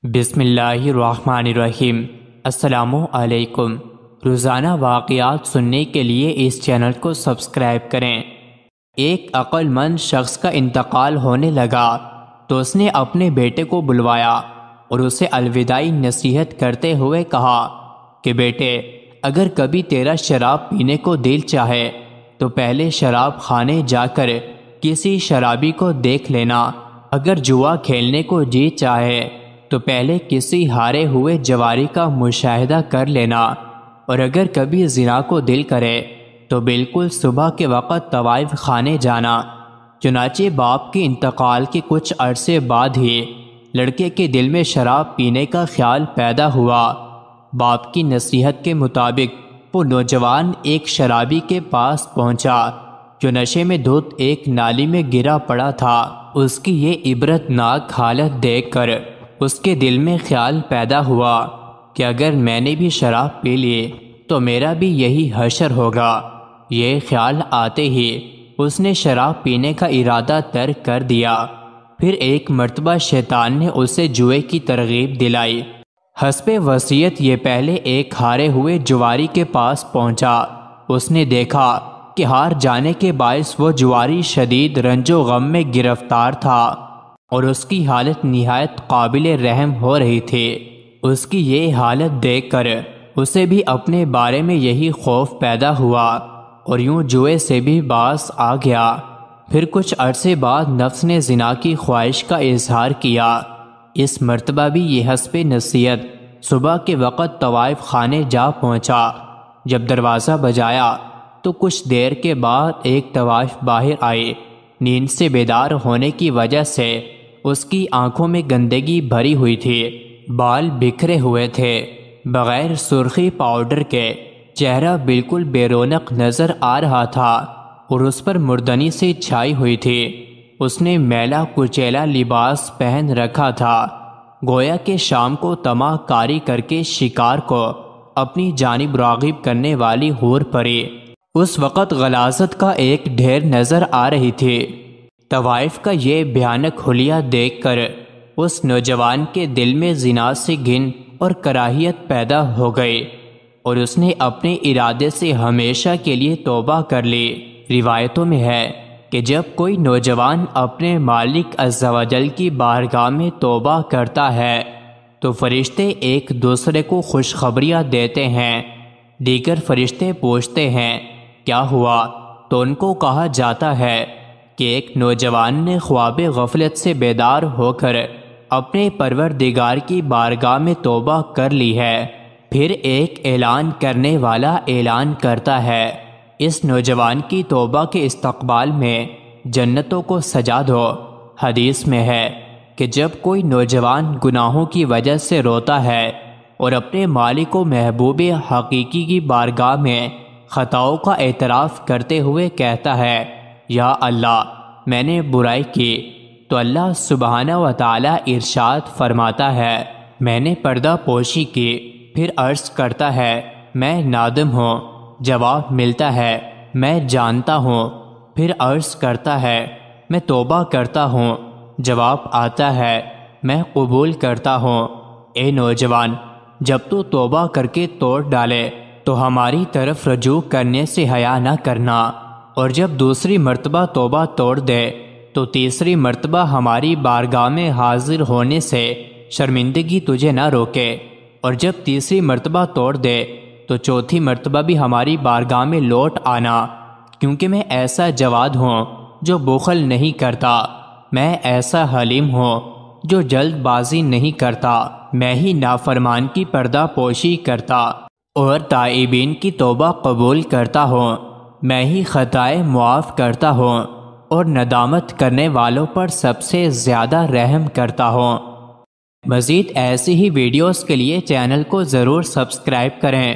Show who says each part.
Speaker 1: بسم اللہ الرحمن الرحیم۔ السلام علیکم۔ روزانہ واقعات سننے کے لیے اس چینل کو سبسکرائب کریں۔ ایک عقل مند شخص کا انتقال ہونے لگا تو اس نے اپنے بیٹے کو بلوایا اور اسے الوداعی نصیحت کرتے ہوئے کہا کہ بیٹے، اگر کبھی تیرا شراب پینے کو دل چاہے تو پہلے شراب خانے جا کر کسی شرابی کو دیکھ لینا۔ اگر جوا کھیلنے کو جی چاہے تو پہلے کسی ہارے ہوئے جواری کا مشاہدہ کر لینا، اور اگر کبھی زنا کو دل کرے تو بالکل صبح کے وقت طوائف خانے جانا۔ چنانچہ باپ کے انتقال کے کچھ عرصے بعد ہی لڑکے کے دل میں شراب پینے کا خیال پیدا ہوا۔ باپ کی نصیحت کے مطابق وہ نوجوان ایک شرابی کے پاس پہنچا جو نشے میں دھت ایک نالی میں گرا پڑا تھا۔ اس کی یہ عبرت ناک حالت دیکھ کر اس کے دل میں خیال پیدا ہوا کہ اگر میں نے بھی شراب پی لی تو میرا بھی یہی حشر ہوگا۔ یہ خیال آتے ہی اس نے شراب پینے کا ارادہ ترک کر دیا۔ پھر ایک مرتبہ شیطان نے اسے جوئے کی ترغیب دلائی۔ حسب وصیت یہ پہلے ایک ہارے ہوئے جواری کے پاس پہنچا۔ اس نے دیکھا کہ ہار جانے کے باعث وہ جواری شدید رنج و غم میں گرفتار تھا اور اس کی حالت نہایت قابل رحم ہو رہی تھی۔ اس کی یہ حالت دیکھ کر اسے بھی اپنے بارے میں یہی خوف پیدا ہوا اور یوں جوئے سے بھی باز آ گیا۔ پھر کچھ عرصے بعد نفس نے زنا کی خواہش کا اظہار کیا۔ اس مرتبہ بھی یہ حسب نصیحت صبح کے وقت طوائف خانے جا پہنچا۔ جب دروازہ بجایا تو کچھ دیر کے بعد ایک طوائف باہر آئے۔ نیند سے بیدار ہونے کی وجہ سے اس کی آنکھوں میں گندگی بھری ہوئی تھی، بال بکھرے ہوئے تھے، بغیر سرخی پاؤڈر کے چہرہ بالکل بے رونق نظر آ رہا تھا اور اس پر مردنی سے چھائی ہوئی تھی۔ اس نے میلا کچیلا لباس پہن رکھا تھا، گویا کہ شام کو طمع کاری کر کے شکار کو اپنی جانب راغب کرنے والی حور پری اس وقت غلاظت کا ایک ڈھیر نظر آ رہی تھی۔ طوائف کا یہ بھیانک حلیہ دیکھ کر اس نوجوان کے دل میں زنا سے گھن اور کراہیت پیدا ہو گئی اور اس نے اپنے ارادے سے ہمیشہ کے لیے توبہ کر لی۔ روایتوں میں ہے کہ جب کوئی نوجوان اپنے مالک عز و جل کی بارگاہ میں توبہ کرتا ہے تو فرشتے ایک دوسرے کو خوشخبریاں دیتے ہیں۔ دیگر فرشتے پوچھتے ہیں کیا ہوا، تو ان کو کہا جاتا ہے کہ ایک نوجوان نے خواب غفلت سے بیدار ہو کر اپنے پروردگار کی بارگاہ میں توبہ کر لی ہے۔ پھر ایک اعلان کرنے والا اعلان کرتا ہے، اس نوجوان کی توبہ کے استقبال میں جنتوں کو سجا دو۔ حدیث میں ہے کہ جب کوئی نوجوان گناہوں کی وجہ سے روتا ہے اور اپنے مالک و محبوب حقیقی کی بارگاہ میں خطاؤں کا اعتراف کرتے ہوئے کہتا ہے یا اللہ میں نے برائی کی، تو اللہ سبحانہ و تعالی ارشاد فرماتا ہے میں نے پردہ پوشی کی۔ پھر عرض کرتا ہے میں نادم ہوں، جواب ملتا ہے میں جانتا ہوں۔ پھر عرض کرتا ہے میں توبہ کرتا ہوں، جواب آتا ہے میں قبول کرتا ہوں۔ اے نوجوان، جب تو توبہ کر کے توڑ ڈالے تو ہماری طرف رجوع کرنے سے حیا نہ کرنا، اور جب دوسری مرتبہ توبہ توڑ دے تو تیسری مرتبہ ہماری بارگاہ میں حاضر ہونے سے شرمندگی تجھے نہ روکے، اور جب تیسری مرتبہ توڑ دے تو چوتھی مرتبہ بھی ہماری بارگاہ میں لوٹ آنا، کیونکہ میں ایسا جواد ہوں جو بخل نہیں کرتا، میں ایسا حلیم ہوں جو جلد بازی نہیں کرتا، میں ہی نافرمان کی پردہ پوشی کرتا اور تائبین کی توبہ قبول کرتا ہوں، میں ہی خطائیں معاف کرتا ہوں اور ندامت کرنے والوں پر سب سے زیادہ رحم کرتا ہوں۔ مزید ایسی ہی ویڈیوز کے لیے چینل کو ضرور سبسکرائب کریں۔